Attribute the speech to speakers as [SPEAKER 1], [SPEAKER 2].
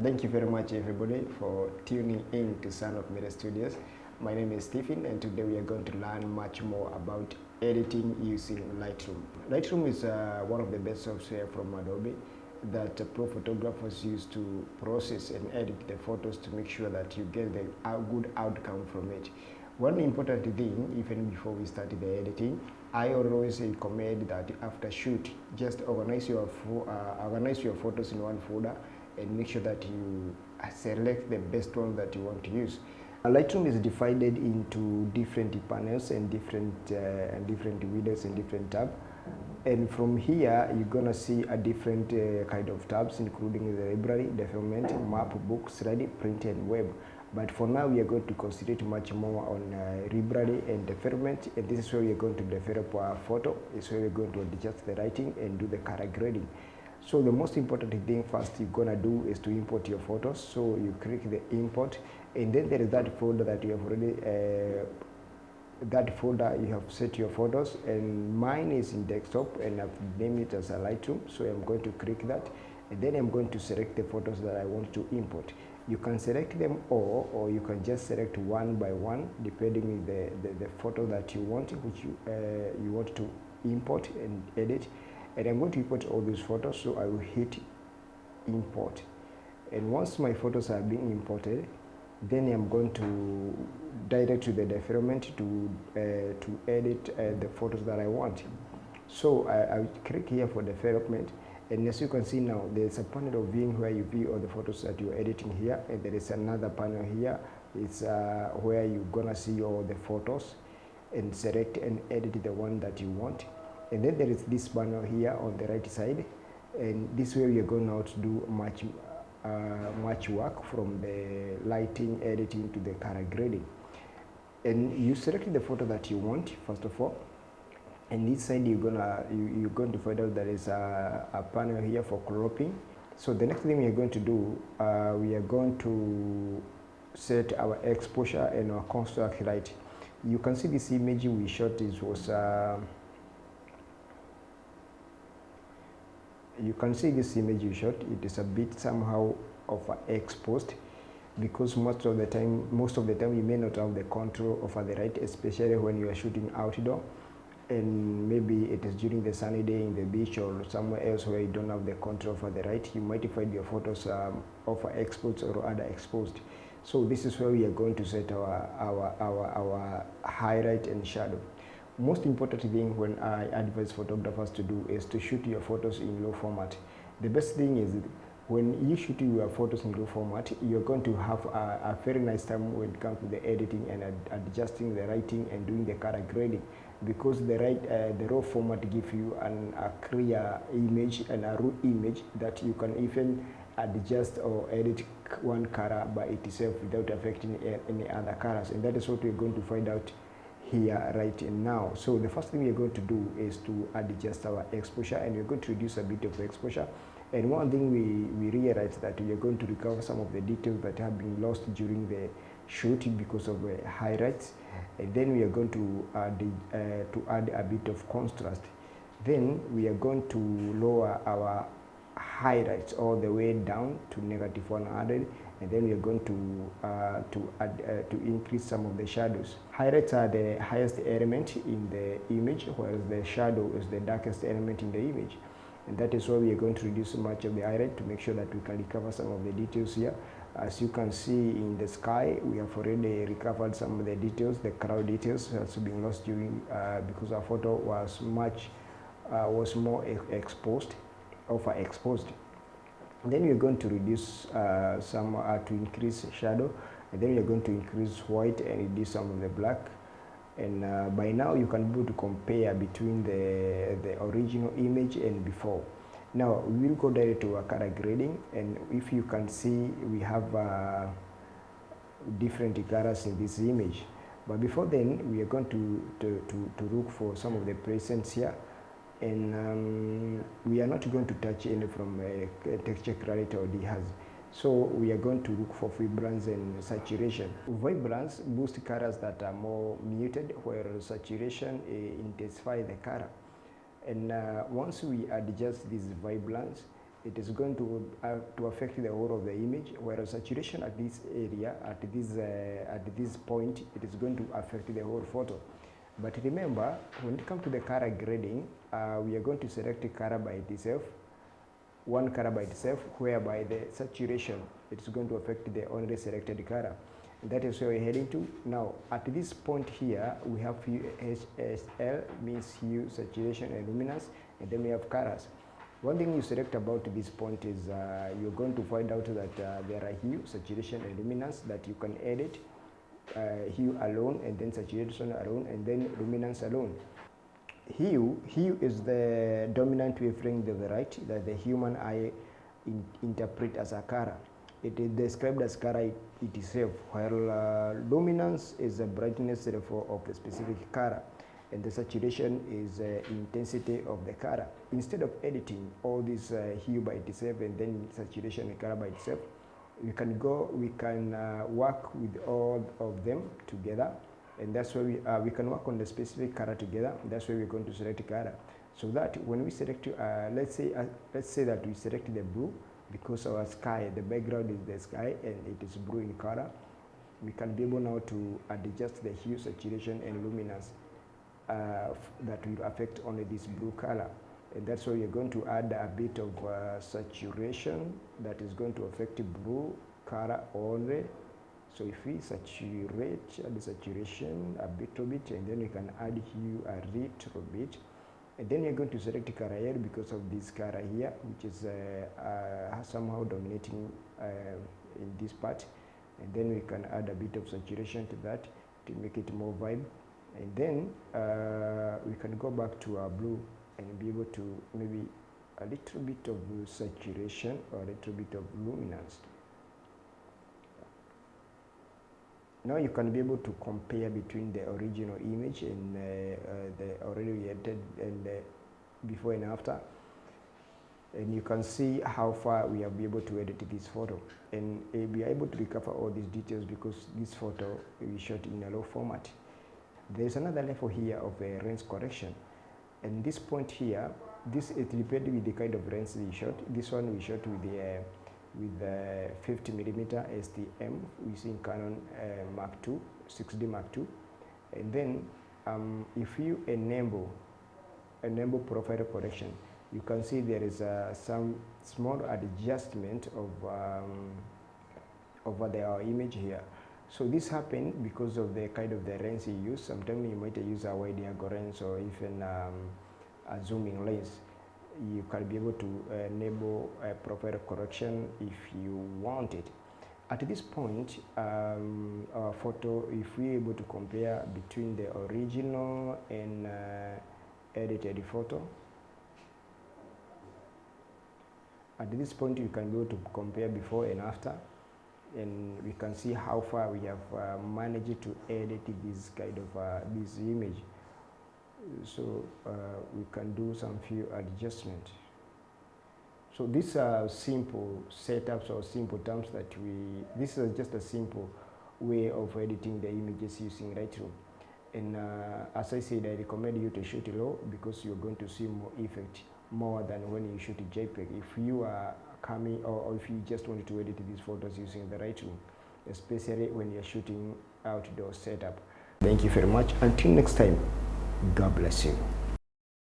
[SPEAKER 1] Thank you very much everybody for tuning in to Son of Media Studios. My name is Stephen and today we are going to learn much more about editing using Lightroom. Lightroom is one of the best software from Adobe that pro photographers use to process and edit the photos to make sure that you get a good outcome from it. One important thing, even before we start the editing, I always recommend that after shoot, just organize your photos in one folder and make sure that you select the best one that you want to use. Lightroom is divided into different panels and different windows and different tabs. And from here, you're gonna see a different kind of tabs, including the library, development, map, book, slide, print, and web. But for now, we are going to concentrate much more on library and development. And this is where we are going to develop our photo. It's where we're going to adjust the writing and do the color grading. So the most important thing first you're gonna do is to import your photos. So you click the import, and then there is that folder that you have already you have set your photos, and mine is in desktop and I've named it as a Lightroom. So I'm going to click that, and then I'm going to select the photos that I want to import. You can select them all, or you can just select one by one depending on the photo that you want, which you want to import and edit. And I'm going to import all these photos, so I will hit import. And once my photos are being imported, then I'm going to direct to the development to edit the photos that I want. So I will click here for development, and as you can see now, there's a panel of viewing where you view all the photos that you're editing here, and there is another panel here. It's where you're gonna see all the photos and select and edit the one that you want. And then there is this panel here on the right side, and this way we are going now to do much work from the lighting, editing to the color grading. And you select the photo that you want first of all, and this side you're going to find out there is a panel here for cropping. So the next thing we are going to do, we are going to set our exposure and our contrast light. You can see this image we shot. You can see this image you shot. It is a bit somehow of exposed, because most of the time you may not have the control over the light, especially when you are shooting outdoor, and maybe it is during the sunny day in the beach or somewhere else where you don't have the control over the light. You might find your photos overexposed or underexposed. So this is where we are going to set our highlight and shadow. Most important thing when I advise photographers to do is to shoot your photos in low format. The best thing is when you shoot your photos in low format, you're going to have a very nice time when it comes to the editing and adjusting the writing and doing the color grading, because the raw format gives you a clear image and a raw image that you can even adjust or edit one color by itself without affecting any other colors, and that is what we're going to find out here right now. So the first thing we're going to do is to adjust our exposure, and we're going to reduce a bit of exposure. And one thing we realized that we are going to recover some of the details that have been lost during the shoot because of the highlights, and then we are going to add a bit of contrast. Then we are going to lower our highlights all the way down to -100, and then we are going to increase some of the shadows. Highlights are the highest element in the image, whereas the shadow is the darkest element in the image. And that is why we are going to reduce much of the highlight to make sure that we can recover some of the details here. As you can see in the sky, we have already recovered some of the details. The cloud details has been lost during because our photo was more exposed, overexposed. Then we are going to reduce to increase shadow, and then we are going to increase white and reduce some of the black. And by now you can be able to compare between the original image and before. Now we will go direct to our color grading, and if you can see, we have different colors in this image. But before then, we are going to look for some of the presets here. And we are not going to touch any from texture, clarity, or dehaz. So we are going to look for vibrance and saturation. Vibrance boosts colors that are more muted, whereas saturation intensifies the color. And once we adjust this vibrance, it is going to affect the whole of the image, whereas saturation at this area, at this point, it is going to affect the whole photo. But remember, when it comes to the color grading, we are going to select the color by itself, one color by itself, whereby the saturation, it is going to affect the only selected color. And that is where we're heading to. Now, at this point here, we have hue, HSL, means hue, saturation, and luminance, and then we have colors. One thing you select about this point is you're going to find out that there are hue, saturation, and luminance that you can edit. Hue alone, and then saturation alone, and then luminance alone. Hue is the dominant wavelength of the light that the human eye interpret as a color. It is described as color itself, while luminance is the brightness level of the specific color, and the saturation is intensity of the color. Instead of editing all this hue by itself and then saturation and color by itself, we can work with all of them together, and that's why we can work on the specific color together. That's why we're going to select color, so that when we select, let's say that we select the blue, because our sky, the background is the sky and it is blue in color, we can be able now to adjust the hue, saturation, and luminance that will affect only this blue color. And that's why you're going to add a bit of saturation that is going to affect blue color only. So if we add the saturation a little bit, and then we can add hue a little bit, and then you're going to select color here because of this color here, which is somehow dominating in this part, and then we can add a bit of saturation to that to make it more vibe, and then we can go back to our blue and be able to maybe a little bit of saturation or a little bit of luminance. Now you can be able to compare between the original image and the already edited and before and after, and you can see how far we have been able to edit this photo, and we are able to recover all these details because this photo we shot in a low format. There is another level here of lens correction. And this point here, this is depending with the kind of lens we shot. This one we shot with the 50mm STM using Canon Mark II, 6D Mark II. And then if you enable profile correction, you can see there is some small adjustment of over our image here. So this happened because of the kind of the lens you use. Sometimes you might use a wide angle lens or even a zooming lens. You can be able to enable a profile correction if you want it. At this point, our photo, if we're able to compare between the original and edited photo, at this point you can be able to compare before and after, and we can see how far we have managed to edit this kind of this image. So we can do some few adjustments. So these are simple setups or simple terms that this is just a simple way of editing the images using Lightroom. And as I said, I recommend you to shoot low because you're going to see more effect more than when you shoot a JPEG. If you are coming or if you just want to edit these photos using the Lightroom, especially when you're shooting outdoor setup. Thank you very much. Until next time, God bless you.